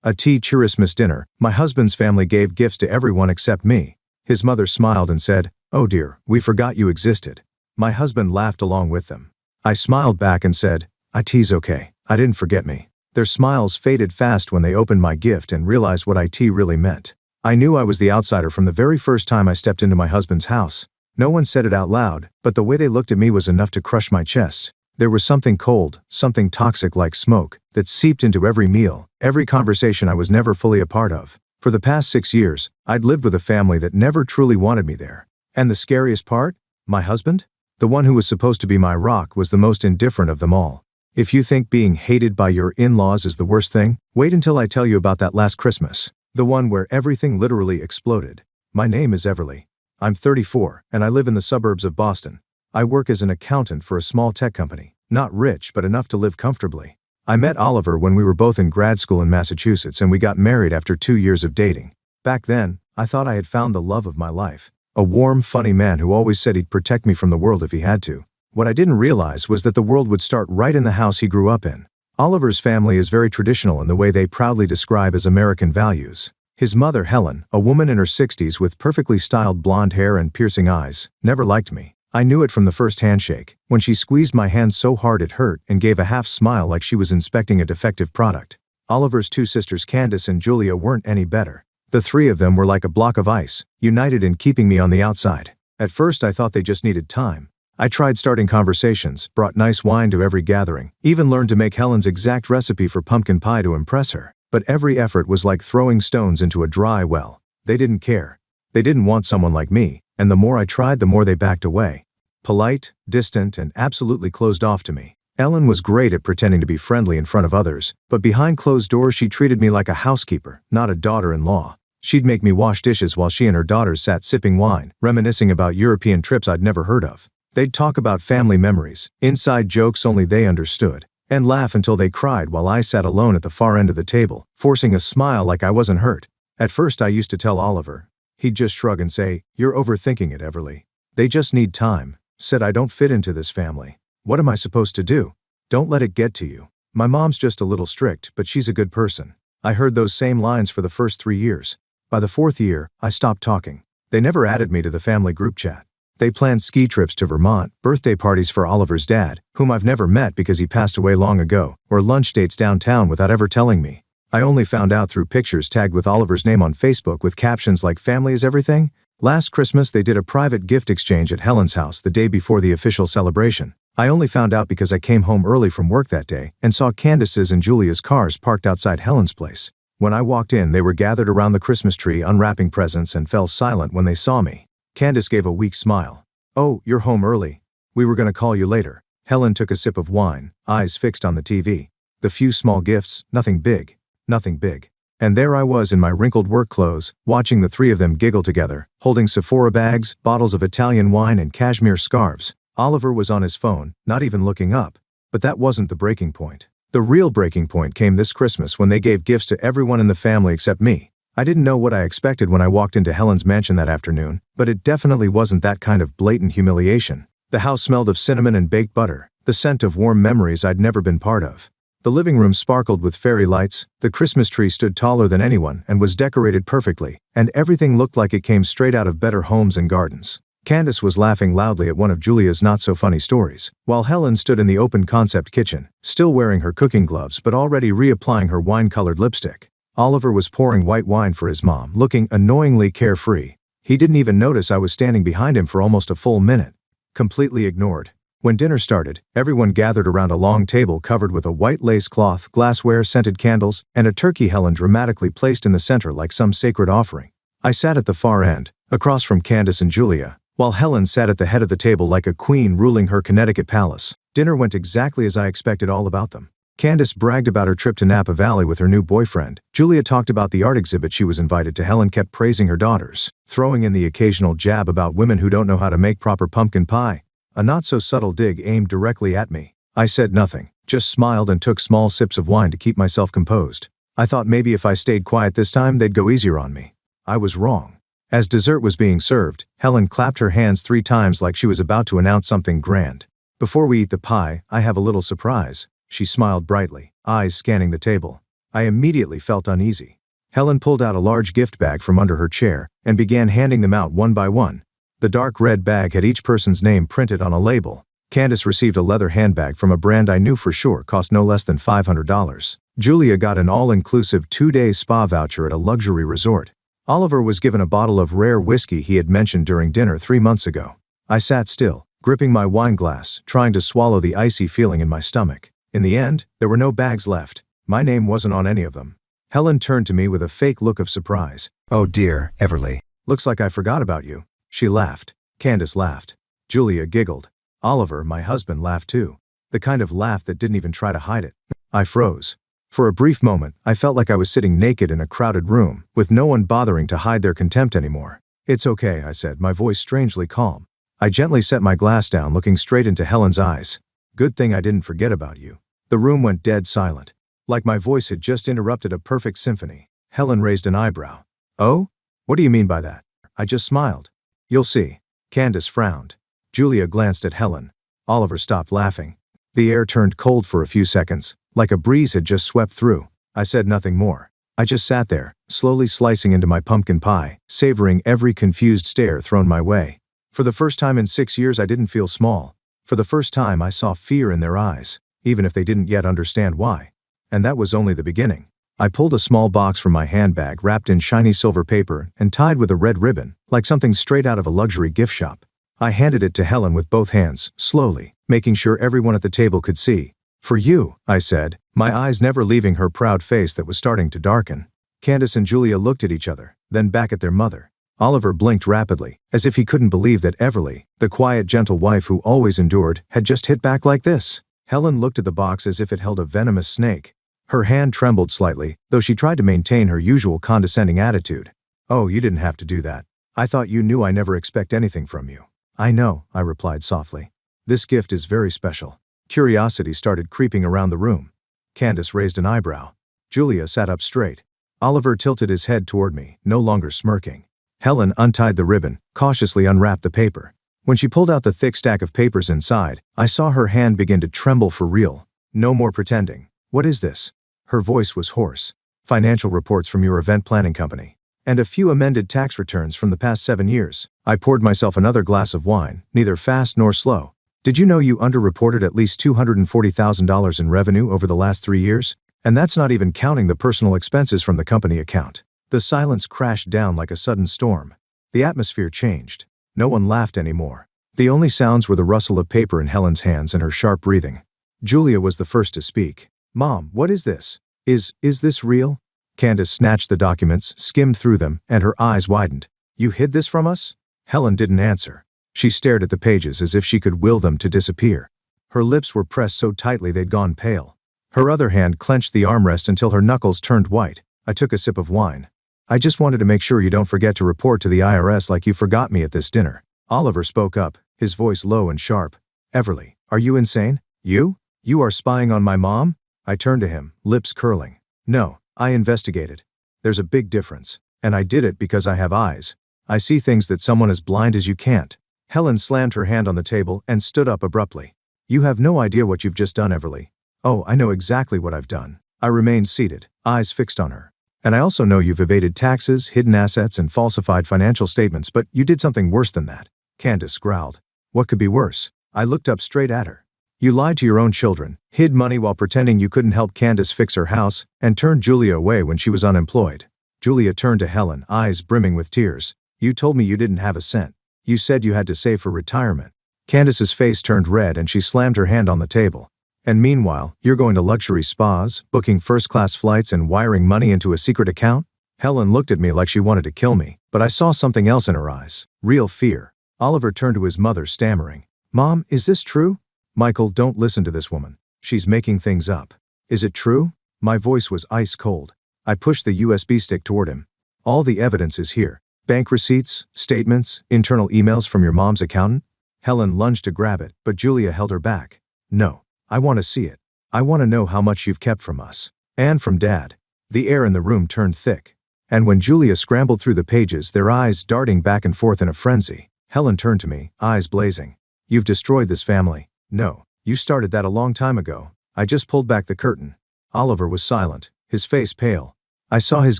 A tea Christmas dinner. My husband's family gave gifts to everyone except me. His mother smiled and said, "Oh dear, we forgot you existed." My husband laughed along with them. I smiled back and said, "It's okay. I didn't forget me." Their smiles faded fast when they opened my gift and realized what it really meant. I knew I was the outsider from the very first time I stepped into my husband's house. No one said it out loud, but the way they looked at me was enough to crush my chest. There was something cold, something toxic like smoke, that seeped into every meal, every conversation I was never fully a part of. For the past 6 years, I'd lived with a family that never truly wanted me there. And the scariest part? My husband? The one who was supposed to be my rock was the most indifferent of them all. If you think being hated by your in-laws is the worst thing, wait until I tell you about that last Christmas. The one where everything literally exploded. My name is Everly. I'm 34, and I live in the suburbs of Boston. I work as an accountant for a small tech company. Not rich, but enough to live comfortably. I met Oliver when we were both in grad school in Massachusetts, and we got married after 2 years of dating. Back then, I thought I had found the love of my life. A warm, funny man who always said he'd protect me from the world if he had to. What I didn't realize was that the world would start right in the house he grew up in. Oliver's family is very traditional in the way they proudly describe as American values. His mother, Helen, a woman in her 60s with perfectly styled blonde hair and piercing eyes, never liked me. I knew it from the first handshake, when she squeezed my hand so hard it hurt and gave a half smile like she was inspecting a defective product. Oliver's 2 sisters, Candace and Julia, weren't any better. The 3 of them were like a block of ice, united in keeping me on the outside. At first I thought they just needed time. I tried starting conversations, brought nice wine to every gathering, even learned to make Helen's exact recipe for pumpkin pie to impress her. But every effort was like throwing stones into a dry well. They didn't care. They didn't want someone like me, and the more I tried, the more they backed away. Polite, distant, and absolutely closed off to me. Ellen was great at pretending to be friendly in front of others, but behind closed doors she treated me like a housekeeper, not a daughter-in-law. She'd make me wash dishes while she and her daughters sat sipping wine, reminiscing about European trips I'd never heard of. They'd talk about family memories, inside jokes only they understood, and laugh until they cried while I sat alone at the far end of the table, forcing a smile like I wasn't hurt. At first I used to tell Oliver. He'd just shrug and say, "You're overthinking it, Everly. They just need time." Said, "I don't fit into this family. What am I supposed to do?" "Don't let it get to you. My mom's just a little strict, but she's a good person." I heard those same lines for the first 3 years. By the 4th year, I stopped talking. They never added me to the family group chat. They planned ski trips to Vermont, birthday parties for Oliver's dad, whom I've never met because he passed away long ago, or lunch dates downtown without ever telling me. I only found out through pictures tagged with Oliver's name on Facebook with captions like "Family is everything." Last Christmas they did a private gift exchange at Helen's house the day before the official celebration. I only found out because I came home early from work that day and saw Candace's and Julia's cars parked outside Helen's place. When I walked in, they were gathered around the Christmas tree unwrapping presents and fell silent when they saw me. Candace gave a weak smile. "Oh, you're home early. We were going to call you later." Helen took a sip of wine, eyes fixed on the TV. The few small gifts, nothing big. Nothing big. And there I was in my wrinkled work clothes, watching the 3 of them giggle together, holding Sephora bags, bottles of Italian wine, and cashmere scarves. Oliver was on his phone, not even looking up. But that wasn't the breaking point. The real breaking point came this Christmas when they gave gifts to everyone in the family except me. I didn't know what I expected when I walked into Helen's mansion that afternoon, but it definitely wasn't that kind of blatant humiliation. The house smelled of cinnamon and baked butter, the scent of warm memories I'd never been part of. The living room sparkled with fairy lights, the Christmas tree stood taller than anyone and was decorated perfectly, and everything looked like it came straight out of Better Homes and Gardens. Candace was laughing loudly at one of Julia's not-so-funny stories, while Helen stood in the open-concept kitchen, still wearing her cooking gloves but already reapplying her wine-colored lipstick. Oliver was pouring white wine for his mom, looking annoyingly carefree. He didn't even notice I was standing behind him for almost a full minute. Completely ignored. When dinner started, everyone gathered around a long table covered with a white lace cloth, glassware, scented candles, and a turkey Helen dramatically placed in the center like some sacred offering. I sat at the far end, across from Candace and Julia, while Helen sat at the head of the table like a queen ruling her Connecticut palace. Dinner went exactly as I expected all about them. Candace bragged about her trip to Napa Valley with her new boyfriend. Julia talked about the art exhibit she was invited to. Helen kept praising her daughters, throwing in the occasional jab about women who don't know how to make proper pumpkin pie. A not-so-subtle dig aimed directly at me. I said nothing, just smiled and took small sips of wine to keep myself composed. I thought maybe if I stayed quiet this time they'd go easier on me. I was wrong. As dessert was being served, Helen clapped her hands 3 times like she was about to announce something grand. "Before we eat the pie, I have a little surprise." She smiled brightly, eyes scanning the table. I immediately felt uneasy. Helen pulled out a large gift bag from under her chair and began handing them out one by one. The dark red bag had each person's name printed on a label. Candace received a leather handbag from a brand I knew for sure cost no less than $500. Julia got an all-inclusive 2-day spa voucher at a luxury resort. Oliver was given a bottle of rare whiskey he had mentioned during dinner 3 months ago. I sat still, gripping my wine glass, trying to swallow the icy feeling in my stomach. In the end, there were no bags left. My name wasn't on any of them. Helen turned to me with a fake look of surprise. "Oh dear, Everly. Looks like I forgot about you." She laughed. Candace laughed. Julia giggled. Oliver, my husband, laughed too. The kind of laugh that didn't even try to hide it. I froze. For a brief moment, I felt like I was sitting naked in a crowded room, with no one bothering to hide their contempt anymore. "It's okay," I said, my voice strangely calm. I gently set my glass down, looking straight into Helen's eyes. "Good thing I didn't forget about you." The room went dead silent. Like my voice had just interrupted a perfect symphony. Helen raised an eyebrow. "Oh? What do you mean by that?" I just smiled. "You'll see." Candace frowned. Julia glanced at Helen. Oliver stopped laughing. The air turned cold for a few seconds, like a breeze had just swept through. I said nothing more. I just sat there, slowly slicing into my pumpkin pie, savoring every confused stare thrown my way. For the first time in 6 years, I didn't feel small. For the first time, I saw fear in their eyes, even if they didn't yet understand why. And that was only the beginning. I pulled a small box from my handbag wrapped in shiny silver paper and tied with a red ribbon, like something straight out of a luxury gift shop. I handed it to Helen with both hands, slowly, making sure everyone at the table could see. "For you," I said, my eyes never leaving her proud face that was starting to darken. Candace and Julia looked at each other, then back at their mother. Oliver blinked rapidly, as if he couldn't believe that Everly, the quiet, gentle wife who always endured, had just hit back like this. Helen looked at the box as if it held a venomous snake. Her hand trembled slightly, though she tried to maintain her usual condescending attitude. "Oh, you didn't have to do that. I thought you knew I never expect anything from you." "I know," I replied softly. "This gift is very special." Curiosity started creeping around the room. Candace raised an eyebrow. Julia sat up straight. Oliver tilted his head toward me, no longer smirking. Helen untied the ribbon, cautiously unwrapped the paper. When she pulled out the thick stack of papers inside, I saw her hand begin to tremble for real. "No more pretending. What is this?" Her voice was hoarse. "Financial reports from your event planning company. And a few amended tax returns from the past 7 years. I poured myself another glass of wine, neither fast nor slow. "Did you know you underreported at least $240,000 in revenue over the last 3 years? And that's not even counting the personal expenses from the company account." The silence crashed down like a sudden storm. The atmosphere changed. No one laughed anymore. The only sounds were the rustle of paper in Helen's hands and her sharp breathing. Julia was the first to speak. "Mom, what is this? Is this real?" Candace snatched the documents, skimmed through them, and her eyes widened. "You hid this from us?" Helen didn't answer. She stared at the pages as if she could will them to disappear. Her lips were pressed so tightly they'd gone pale. Her other hand clenched the armrest until her knuckles turned white. I took a sip of wine. "I just wanted to make sure you don't forget to report to the IRS like you forgot me at this dinner." Oliver spoke up, his voice low and sharp. "Everly, are you insane? You? You are spying on my mom?" I turned to him, lips curling. "No, I investigated. There's a big difference. And I did it because I have eyes. I see things that someone as blind as you can't." Helen slammed her hand on the table and stood up abruptly. "You have no idea what you've just done, Everly." "Oh, I know exactly what I've done." I remained seated, eyes fixed on her. "And I also know you've evaded taxes, hidden assets, and falsified financial statements, but you did something worse than that." Candace growled. "What could be worse?" I looked up straight at her. "You lied to your own children, hid money while pretending you couldn't help Candace fix her house, and turned Julia away when she was unemployed." Julia turned to Helen, eyes brimming with tears. "You told me you didn't have a cent. You said you had to save for retirement." Candace's face turned red and she slammed her hand on the table. "And meanwhile, you're going to luxury spas, booking first-class flights and wiring money into a secret account?" Helen looked at me like she wanted to kill me, but I saw something else in her eyes. Real fear. Oliver turned to his mother, stammering. "Mom, is this true?" "Michael, don't listen to this woman. She's making things up." "Is it true?" My voice was ice cold. I pushed the USB stick toward him. "All the evidence is here. Bank receipts, statements, internal emails from your mom's accountant." Helen lunged to grab it, but Julia held her back. "No, I want to see it. I want to know how much you've kept from us. And from Dad." The air in the room turned thick. And when Julia scrambled through the pages, their eyes darting back and forth in a frenzy, Helen turned to me, eyes blazing. "You've destroyed this family." "No, you started that a long time ago. I just pulled back the curtain." Oliver was silent, his face pale. I saw his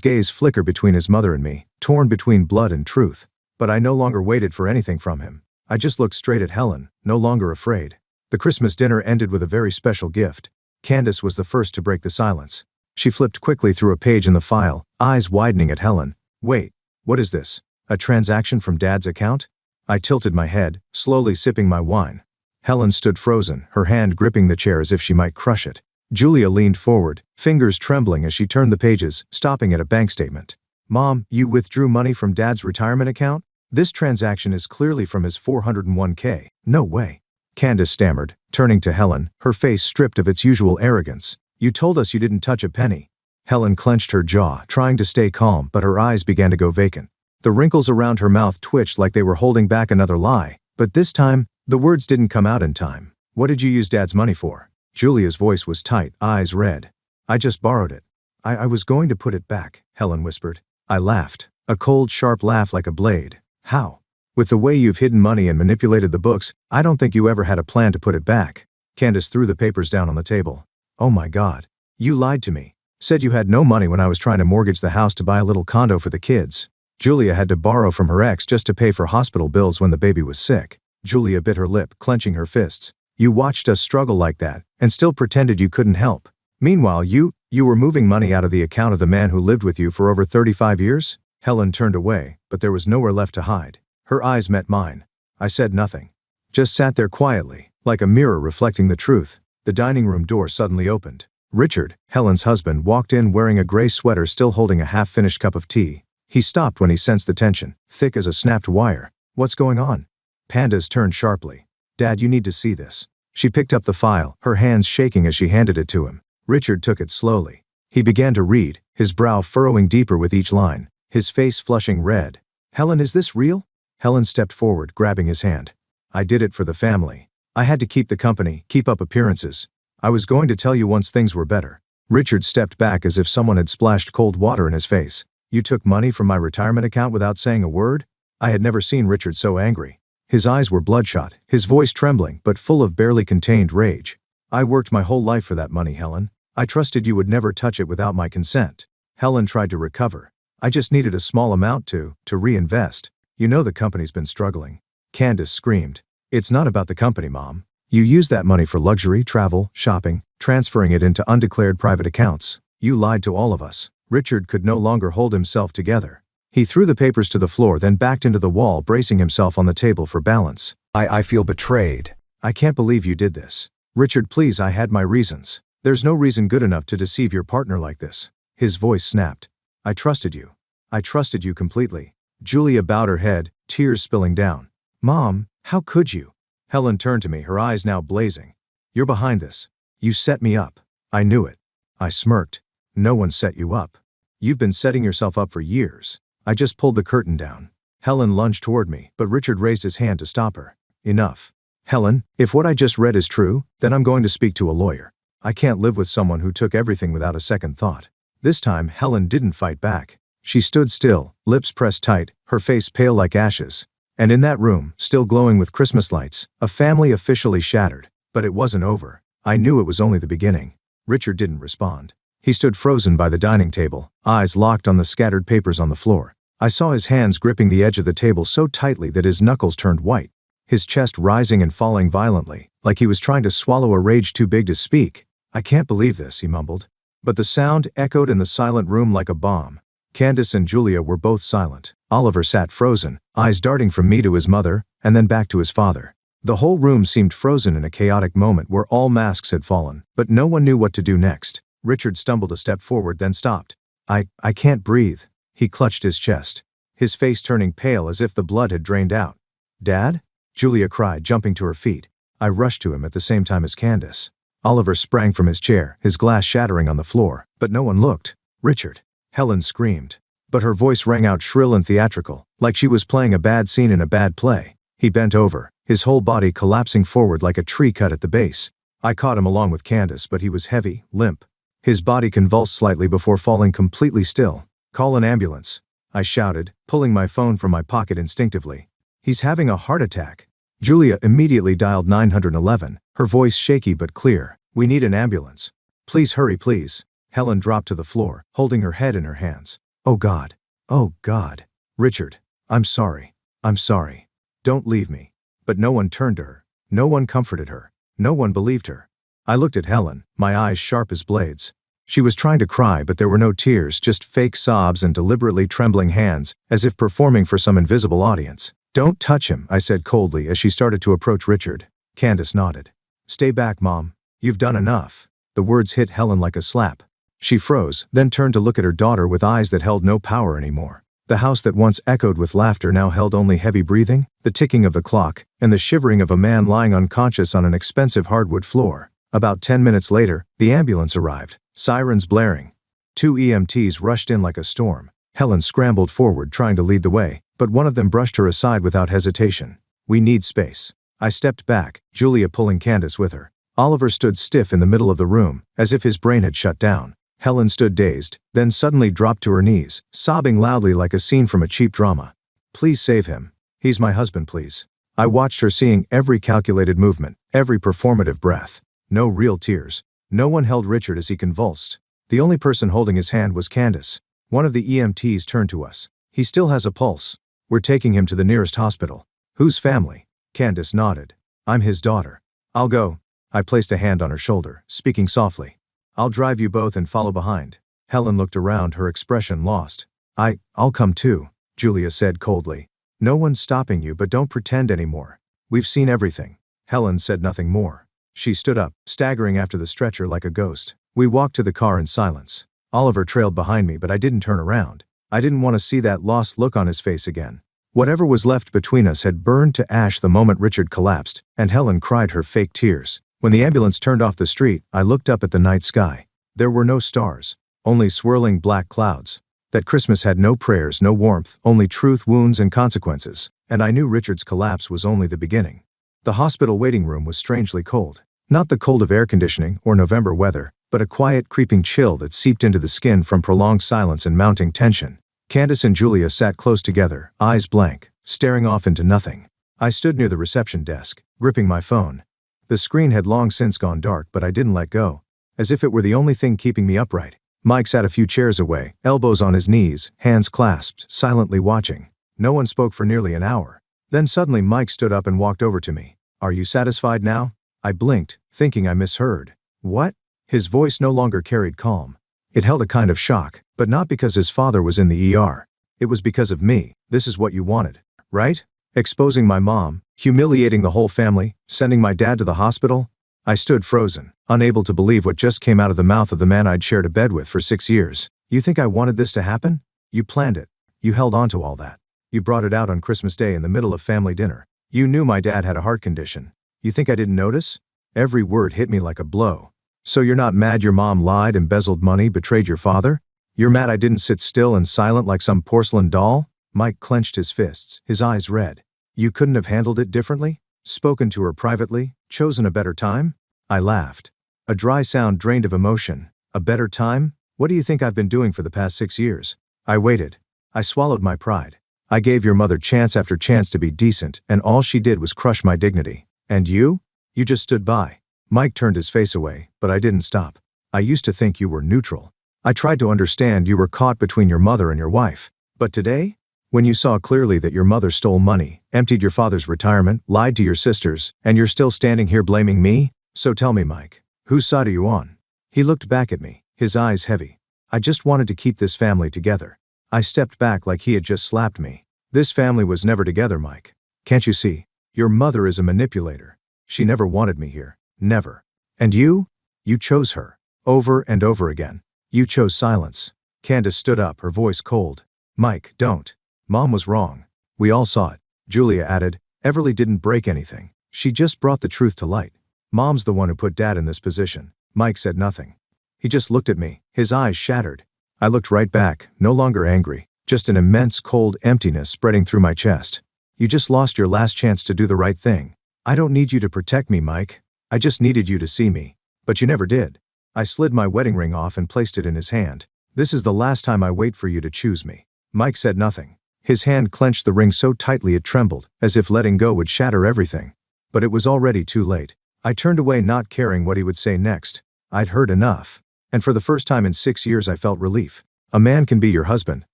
gaze flicker between his mother and me, torn between blood and truth. But I no longer waited for anything from him. I just looked straight at Helen, no longer afraid. The Christmas dinner ended with a very special gift. Candace was the first to break the silence. She flipped quickly through a page in the file, eyes widening at Helen. Wait, what is this? A transaction from Dad's account? I tilted my head, slowly sipping my wine. Helen stood frozen, her hand gripping the chair as if she might crush it. Julia leaned forward, fingers trembling as she turned the pages, stopping at a bank statement. Mom, you withdrew money from Dad's retirement account? This transaction is clearly from his 401k. No way. Candace stammered, turning to Helen, her face stripped of its usual arrogance. You told us you didn't touch a penny. Helen clenched her jaw, trying to stay calm, but her eyes began to go vacant. The wrinkles around her mouth twitched like they were holding back another lie. But this time, the words didn't come out in time. What did you use Dad's money for? Julia's voice was tight, eyes red. I just borrowed it. I was going to put it back, Helen whispered. I laughed. A cold, sharp laugh like a blade. How? With the way you've hidden money and manipulated the books, I don't think you ever had a plan to put it back. Candace threw the papers down on the table. Oh my God. You lied to me. Said you had no money when I was trying to mortgage the house to buy a little condo for the kids. Julia had to borrow from her ex just to pay for hospital bills when the baby was sick. Julia bit her lip, clenching her fists. You watched us struggle like that, and still pretended you couldn't help. Meanwhile, you were moving money out of the account of the man who lived with you for over 35 years? Helen turned away, but there was nowhere left to hide. Her eyes met mine. I said nothing. Just sat there quietly, like a mirror reflecting the truth. The dining room door suddenly opened. Richard, Helen's husband, walked in wearing a gray sweater, still holding a half-finished cup of tea. He stopped when he sensed the tension, thick as a snapped wire. What's going on? Candace turned sharply. Dad, you need to see this. She picked up the file, her hands shaking as she handed it to him. Richard took it slowly. He began to read, his brow furrowing deeper with each line, his face flushing red. Helen, is this real? Helen stepped forward, grabbing his hand. I did it for the family. I had to keep the company, keep up appearances. I was going to tell you once things were better. Richard stepped back as if someone had splashed cold water in his face. You took money from my retirement account without saying a word? I had never seen Richard so angry. His eyes were bloodshot, his voice trembling, but full of barely contained rage. I worked my whole life for that money, Helen. I trusted you would never touch it without my consent. Helen tried to recover. I just needed a small amount to reinvest. You know the company's been struggling. Candace screamed. It's not about the company, Mom. You used that money for luxury, travel, shopping, transferring it into undeclared private accounts. You lied to all of us. Richard could no longer hold himself together. He threw the papers to the floor, then backed into the wall, bracing himself on the table for balance. I feel betrayed. I can't believe you did this. Richard, please, I had my reasons. There's no reason good enough to deceive your partner like this. His voice snapped. I trusted you. I trusted you completely. Julia bowed her head, tears spilling down. Mom, how could you? Helen turned to me, her eyes now blazing. You're behind this. You set me up. I knew it. I smirked. No one set you up. You've been setting yourself up for years. I just pulled the curtain down. Helen lunged toward me, but Richard raised his hand to stop her. Enough. Helen, if what I just read is true, then I'm going to speak to a lawyer. I can't live with someone who took everything without a second thought. This time, Helen didn't fight back. She stood still, lips pressed tight, her face pale like ashes. And in that room, still glowing with Christmas lights, a family officially shattered. But it wasn't over. I knew it was only the beginning. Richard didn't respond. He stood frozen by the dining table, eyes locked on the scattered papers on the floor. I saw his hands gripping the edge of the table so tightly that his knuckles turned white. His chest rising and falling violently, like he was trying to swallow a rage too big to speak. I can't believe this, he mumbled. But the sound echoed in the silent room like a bomb. Candace and Julia were both silent. Oliver sat frozen, eyes darting from me to his mother, and then back to his father. The whole room seemed frozen in a chaotic moment where all masks had fallen, but no one knew what to do next. Richard stumbled a step forward, then stopped. I can't breathe. He clutched his chest, his face turning pale as if the blood had drained out. Dad? Julia cried, jumping to her feet. I rushed to him at the same time as Candace. Oliver sprang from his chair, his glass shattering on the floor, but no one looked. Richard. Helen screamed. But her voice rang out shrill and theatrical, like she was playing a bad scene in a bad play. He bent over, his whole body collapsing forward like a tree cut at the base. I caught him along with Candace, but he was heavy, limp. His body convulsed slightly before falling completely still. Call an ambulance, I shouted, pulling my phone from my pocket instinctively. He's having a heart attack. Julia immediately dialed 911, her voice shaky but clear. We need an ambulance. Please hurry, please. Helen dropped to the floor, holding her head in her hands. Oh God. Oh God. Richard. I'm sorry. I'm sorry. Don't leave me. But no one turned to her. No one comforted her. No one believed her. I looked at Helen, my eyes sharp as blades. She was trying to cry, but there were no tears, just fake sobs and deliberately trembling hands, as if performing for some invisible audience. Don't touch him, I said coldly as she started to approach Richard. Candace nodded. Stay back, Mom. You've done enough. The words hit Helen like a slap. She froze, then turned to look at her daughter with eyes that held no power anymore. The house that once echoed with laughter now held only heavy breathing, the ticking of the clock, and the shivering of a man lying unconscious on an expensive hardwood floor. About 10 minutes later, the ambulance arrived, sirens blaring. 2 EMTs rushed in like a storm. Helen scrambled forward trying to lead the way, but one of them brushed her aside without hesitation. We need space. I stepped back, Julia pulling Candace with her. Oliver stood stiff in the middle of the room, as if his brain had shut down. Helen stood dazed, then suddenly dropped to her knees, sobbing loudly like a scene from a cheap drama. Please save him. He's my husband, please. I watched her, seeing every calculated movement, every performative breath. No real tears. No one held Richard as he convulsed. The only person holding his hand was Candace. One of the EMTs turned to us. He still has a pulse. We're taking him to the nearest hospital. Whose family? Candace nodded. I'm his daughter. I'll go. I placed a hand on her shoulder, speaking softly. I'll drive you both and follow behind. Helen looked around, her expression lost. I'll come too, Julia said coldly. No one's stopping you, but don't pretend anymore. We've seen everything. Helen said nothing more. She stood up, staggering after the stretcher like a ghost. We walked to the car in silence. Oliver trailed behind me, but I didn't turn around. I didn't want to see that lost look on his face again. Whatever was left between us had burned to ash the moment Richard collapsed, and Helen cried her fake tears. When the ambulance turned off the street, I looked up at the night sky. There were no stars, only swirling black clouds. That Christmas had no prayers, no warmth, only truth, wounds, and consequences. And I knew Richard's collapse was only the beginning. The hospital waiting room was strangely cold. Not the cold of air conditioning or November weather, but a quiet, creeping chill that seeped into the skin from prolonged silence and mounting tension. Candace and Julia sat close together, eyes blank, staring off into nothing. I stood near the reception desk, gripping my phone. The screen had long since gone dark, but I didn't let go, as if it were the only thing keeping me upright. Mike sat a few chairs away, elbows on his knees, hands clasped, silently watching. No one spoke for nearly an hour. Then suddenly Mike stood up and walked over to me. Are you satisfied now? I blinked, thinking I misheard. What? His voice no longer carried calm. It held a kind of shock, but not because his father was in the ER. It was because of me. This is what you wanted, right? Exposing my mom, humiliating the whole family, sending my dad to the hospital? I stood frozen, unable to believe what just came out of the mouth of the man I'd shared a bed with for 6 years. You think I wanted this to happen? You planned it. You held on to all that. You brought it out on Christmas Day in the middle of family dinner. You knew my dad had a heart condition. You think I didn't notice? Every word hit me like a blow. So you're not mad your mom lied, embezzled money, betrayed your father? You're mad I didn't sit still and silent like some porcelain doll? Mike clenched his fists, his eyes red. You couldn't have handled it differently? Spoken to her privately? Chosen a better time? I laughed. A dry sound drained of emotion. A better time? What do you think I've been doing for the past 6 years? I waited. I swallowed my pride. I gave your mother chance after chance to be decent, and all she did was crush my dignity. And you? You just stood by. Mike turned his face away, but I didn't stop. I used to think you were neutral. I tried to understand you were caught between your mother and your wife. But today? When you saw clearly that your mother stole money, emptied your father's retirement, lied to your sisters, and you're still standing here blaming me? So tell me, Mike, whose side are you on? He looked back at me, his eyes heavy. I just wanted to keep this family together. I stepped back like he had just slapped me. This family was never together, Mike. Can't you see? Your mother is a manipulator. She never wanted me here. Never. And you? You chose her. Over and over again. You chose silence. Candace stood up, her voice cold. Mike, don't. Mom was wrong. We all saw it. Julia added. Everly didn't break anything. She just brought the truth to light. Mom's the one who put Dad in this position. Mike said nothing. He just looked at me, his eyes shattered. I looked right back, no longer angry, just an immense cold emptiness spreading through my chest. You just lost your last chance to do the right thing. I don't need you to protect me, Mike. I just needed you to see me. But you never did. I slid my wedding ring off and placed it in his hand. This is the last time I wait for you to choose me. Mike said nothing. His hand clenched the ring so tightly it trembled, as if letting go would shatter everything. But it was already too late. I turned away, not caring what he would say next. I'd heard enough. And for the first time in 6 years I felt relief. A man can be your husband,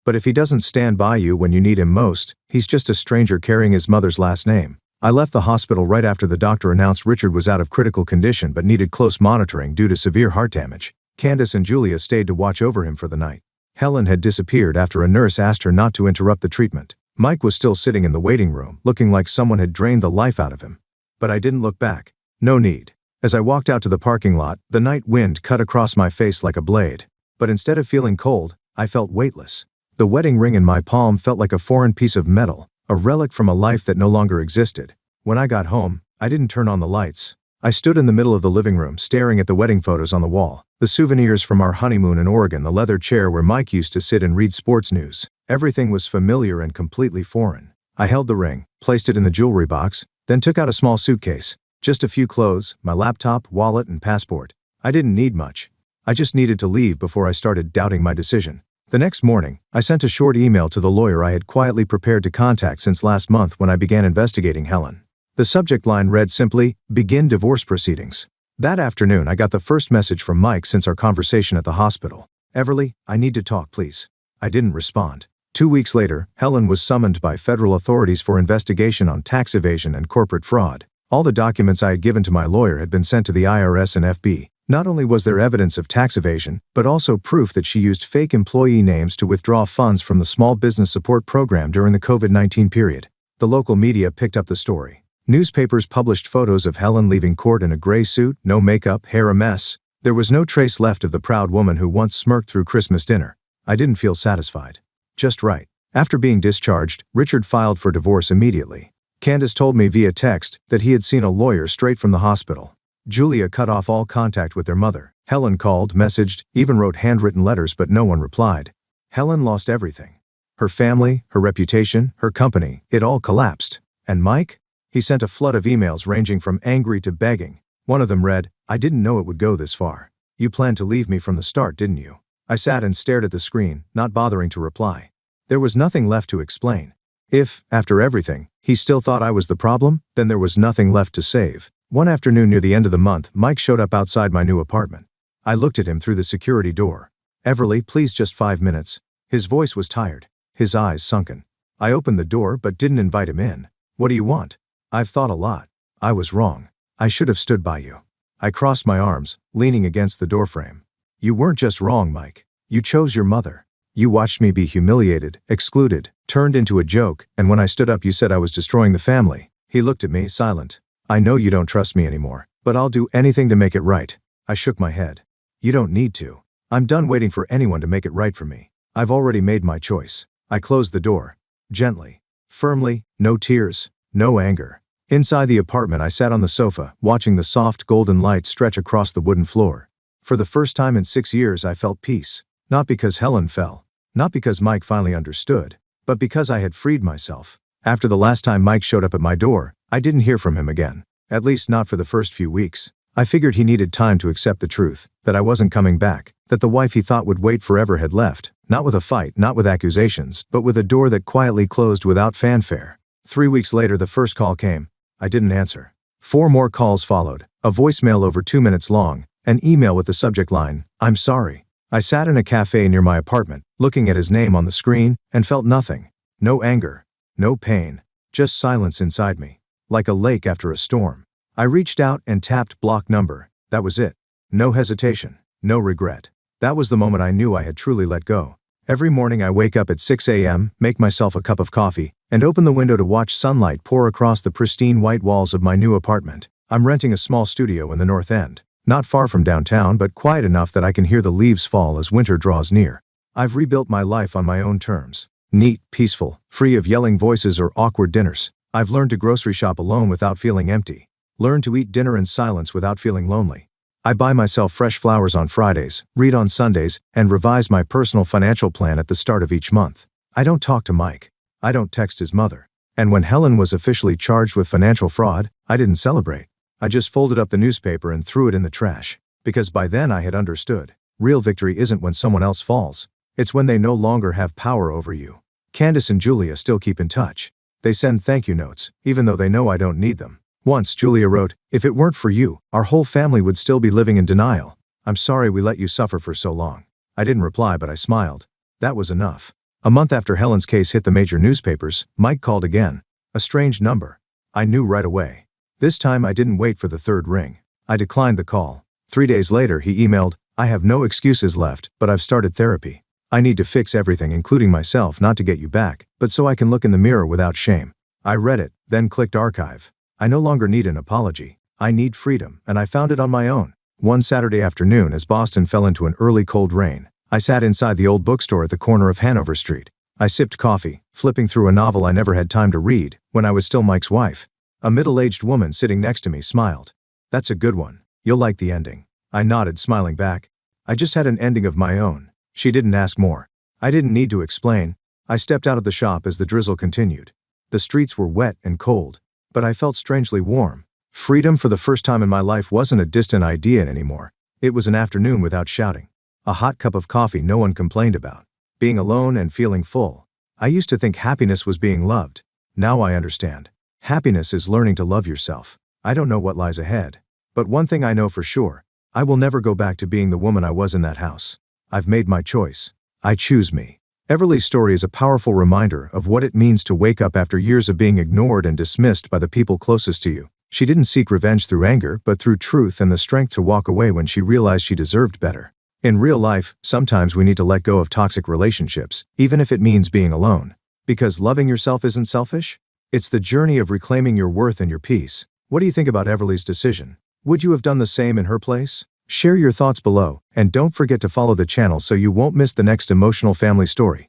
but if he doesn't stand by you when you need him most, he's just a stranger carrying his mother's last name. I left the hospital right after the doctor announced Richard was out of critical condition but needed close monitoring due to severe heart damage. Candace and Julia stayed to watch over him for the night. Helen had disappeared after a nurse asked her not to interrupt the treatment. Mike was still sitting in the waiting room, looking like someone had drained the life out of him. But I didn't look back. No need. As I walked out to the parking lot, the night wind cut across my face like a blade. But instead of feeling cold, I felt weightless. The wedding ring in my palm felt like a foreign piece of metal, a relic from a life that no longer existed. When I got home, I didn't turn on the lights. I stood in the middle of the living room staring at the wedding photos on the wall, the souvenirs from our honeymoon in Oregon, the leather chair where Mike used to sit and read sports news. Everything was familiar and completely foreign. I held the ring, placed it in the jewelry box, then took out a small suitcase. Just a few clothes, my laptop, wallet, and passport. I didn't need much. I just needed to leave before I started doubting my decision. The next morning, I sent a short email to the lawyer I had quietly prepared to contact since last month when I began investigating Helen. The subject line read simply, "Begin divorce proceedings." That afternoon I got the first message from Mike since our conversation at the hospital. "Everly, I need to talk, please." I didn't respond. 2 weeks later, Helen was summoned by federal authorities for investigation on tax evasion and corporate fraud. All the documents I had given to my lawyer had been sent to the IRS and FB. Not only was there evidence of tax evasion, but also proof that she used fake employee names to withdraw funds from the Small Business Support Program during the COVID-19 period. The local media picked up the story. Newspapers published photos of Helen leaving court in a gray suit, no makeup, hair a mess. There was no trace left of the proud woman who once smirked through Christmas dinner. I didn't feel satisfied. Just right. After being discharged, Richard filed for divorce immediately. Candace told me via text that he had seen a lawyer straight from the hospital. Julia cut off all contact with their mother. Helen called, messaged, even wrote handwritten letters, but no one replied. Helen lost everything. Her family, her reputation, her company, it all collapsed. And Mike? He sent a flood of emails ranging from angry to begging. One of them read, "I didn't know it would go this far. You planned to leave me from the start, didn't you?" I sat and stared at the screen, not bothering to reply. There was nothing left to explain. If, after everything, he still thought I was the problem, then there was nothing left to save. One afternoon near the end of the month, Mike showed up outside my new apartment. I looked at him through the security door. "Everly, please, just 5 minutes." His voice was tired, his eyes sunken. I opened the door but didn't invite him in. "What do you want?" "I've thought a lot. I was wrong. I should have stood by you." I crossed my arms, leaning against the doorframe. "You weren't just wrong, Mike. You chose your mother. You watched me be humiliated, excluded, turned into a joke, and when I stood up you said I was destroying the family." He looked at me, silent. "I know you don't trust me anymore, but I'll do anything to make it right." I shook my head. "You don't need to. I'm done waiting for anyone to make it right for me. I've already made my choice." I closed the door. Gently. Firmly, no tears, no anger. Inside the apartment I sat on the sofa, watching the soft golden light stretch across the wooden floor. For the first time in 6 years I felt peace. Not because Helen fell. Not because Mike finally understood. But because I had freed myself. After the last time Mike showed up at my door, I didn't hear from him again. At least not for the first few weeks. I figured he needed time to accept the truth, that I wasn't coming back, that the wife he thought would wait forever had left, not with a fight, not with accusations, but with a door that quietly closed without fanfare. 3 weeks later the first call came. I didn't answer. 4 more calls followed, a voicemail over 2 minutes long, an email with the subject line, "I'm sorry." I sat in a cafe near my apartment, looking at his name on the screen, and felt nothing. No anger, no pain, just silence inside me, like a lake after a storm. I reached out and tapped block number. That was it. No hesitation, no regret. That was the moment I knew I had truly let go. Every morning I wake up at 6 a.m., make myself a cup of coffee, and open the window to watch sunlight pour across the pristine white walls of my new apartment. I'm renting a small studio in the North End, not far from downtown but quiet enough that I can hear the leaves fall as winter draws near. I've rebuilt my life on my own terms. Neat, peaceful, free of yelling voices or awkward dinners. I've learned to grocery shop alone without feeling empty. Learned to eat dinner in silence without feeling lonely. I buy myself fresh flowers on Fridays, read on Sundays, and revise my personal financial plan at the start of each month. I don't talk to Mike. I don't text his mother. And when Helen was officially charged with financial fraud, I didn't celebrate. I just folded up the newspaper and threw it in the trash. Because by then I had understood. Real victory isn't when someone else falls. It's when they no longer have power over you. Candace and Julia still keep in touch. They send thank you notes, even though they know I don't need them. Once Julia wrote, "If it weren't for you, our whole family would still be living in denial." I'm sorry we let you suffer for so long. I didn't reply, but I smiled. That was enough. A month after Helen's case hit the major newspapers, Mike called again. A strange number. I knew right away. This time I didn't wait for the third ring. I declined the call. 3 days later he emailed, I have no excuses left, but I've started therapy. I need to fix everything, including myself, not to get you back, but so I can look in the mirror without shame. I read it, then clicked archive. I no longer need an apology. I need freedom, and I found it on my own. One Saturday afternoon, as Boston fell into an early cold rain, I sat inside the old bookstore at the corner of Hanover Street. I sipped coffee, flipping through a novel I never had time to read when I was still Mike's wife. A middle-aged woman sitting next to me smiled. That's a good one. You'll like the ending. I nodded, smiling back. I just had an ending of my own. She didn't ask more. I didn't need to explain. I stepped out of the shop as the drizzle continued. The streets were wet and cold, but I felt strangely warm. Freedom for the first time in my life wasn't a distant idea anymore. It was an afternoon without shouting. A hot cup of coffee no one complained about. Being alone and feeling full. I used to think happiness was being loved. Now I understand. Happiness is learning to love yourself. I don't know what lies ahead. But one thing I know for sure. I will never go back to being the woman I was in that house. I've made my choice. I choose me. Everly's story is a powerful reminder of what it means to wake up after years of being ignored and dismissed by the people closest to you. She didn't seek revenge through anger, but through truth and the strength to walk away when she realized she deserved better. In real life, sometimes we need to let go of toxic relationships, even if it means being alone. Because loving yourself isn't selfish. It's the journey of reclaiming your worth and your peace. What do you think about Everly's decision? Would you have done the same in her place? Share your thoughts below, and don't forget to follow the channel so you won't miss the next emotional family story.